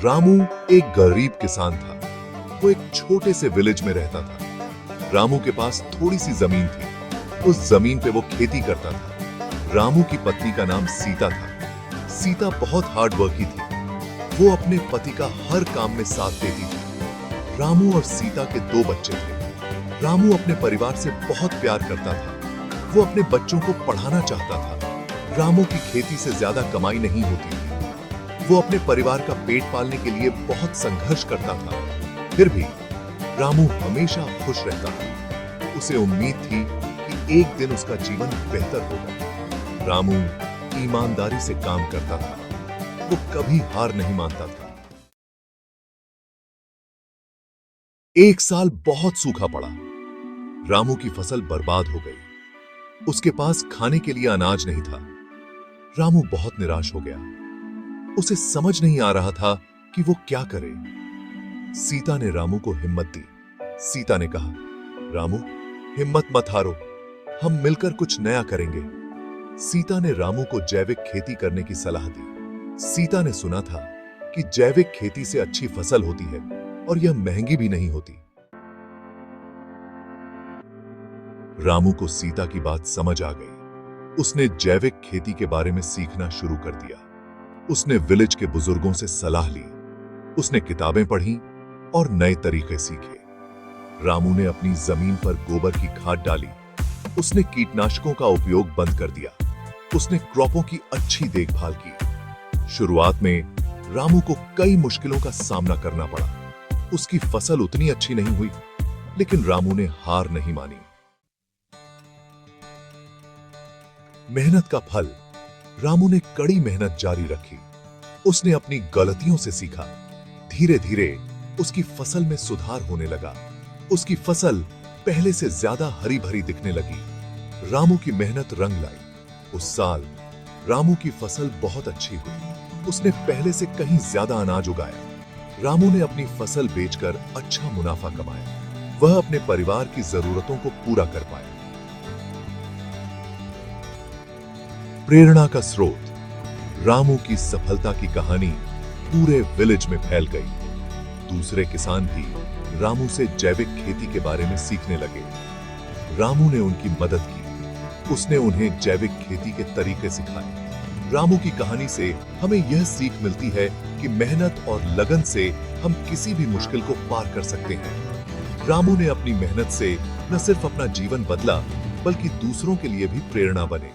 रामू एक गरीब किसान था। वो एक छोटे से विलेज में रहता था। रामू के पास थोड़ी सी जमीन थी। उस जमीन पे वो खेती करता था। रामू की पत्नी का नाम सीता था। सीता बहुत हार्ड वर्की थी। वो अपने पति का हर काम में साथ देती थी। रामू और सीता के 2 बच्चे थे। रामू अपने परिवार से बहुत प्यार करता था। वो अपने बच्चों को पढ़ाना चाहता था। रामू की खेती से ज्यादा कमाई नहीं होती थी। वो अपने परिवार का पेट पालने के लिए बहुत संघर्ष करता था। फिर भी रामू हमेशा खुश रहता था। उसे उम्मीद थी कि एक दिन उसका जीवन बेहतर होगा। रामू ईमानदारी से काम करता था। वो कभी हार नहीं मानता था। एक साल बहुत सूखा पड़ा। रामू की फसल बर्बाद हो गई। उसके पास खाने के लिए अनाज नहीं था। रामू बहुत निराश हो गया। उसे समझ नहीं आ रहा था कि वो क्या करे। सीता ने रामू को हिम्मत दी। सीता ने कहा, रामू, हिम्मत मत हारो, हम मिलकर कुछ नया करेंगे। सीता ने रामू को जैविक खेती करने की सलाह दी। सीता ने सुना था कि जैविक खेती से अच्छी फसल होती है और यह महंगी भी नहीं होती। रामू को सीता की बात समझ आ गई। उसने जैविक खेती के बारे में सीखना शुरू कर दिया। उसने विलेज के बुजुर्गों से सलाह ली। उसने किताबें पढ़ी और नए तरीके सीखे। रामू ने अपनी जमीन पर गोबर की खाद डाली। उसने कीटनाशकों का उपयोग बंद कर दिया। उसने क्रॉपों की अच्छी देखभाल की। शुरुआत में रामू को कई मुश्किलों का सामना करना पड़ा। उसकी फसल उतनी अच्छी नहीं हुई, लेकिन रामू ने हार नहीं मानी। मेहनत का फल। रामू ने कड़ी मेहनत जारी रखी। उसने अपनी गलतियों से सीखा। धीरे धीरे उसकी फसल में सुधार होने लगा। उसकी फसल पहले से ज्यादा हरी भरी दिखने लगी। रामू की मेहनत रंग लाई। उस साल रामू की फसल बहुत अच्छी हुई। उसने पहले से कहीं ज्यादा अनाज उगाया। रामू ने अपनी फसल बेचकर अच्छा मुनाफा कमाया। वह अपने परिवार की जरूरतों को पूरा कर पाया। प्रेरणा का स्रोत। रामू की सफलता की कहानी पूरे विलेज में फैल गई। दूसरे किसान भी रामू से जैविक खेती के बारे में सीखने लगे। रामू ने उनकी मदद की। उसने उन्हें जैविक खेती के तरीके सिखाए। रामू की कहानी से हमें यह सीख मिलती है कि मेहनत और लगन से हम किसी भी मुश्किल को पार कर सकते हैं। रामू ने अपनी मेहनत से न सिर्फ अपना जीवन बदला, बल्कि दूसरों के लिए भी प्रेरणा बने।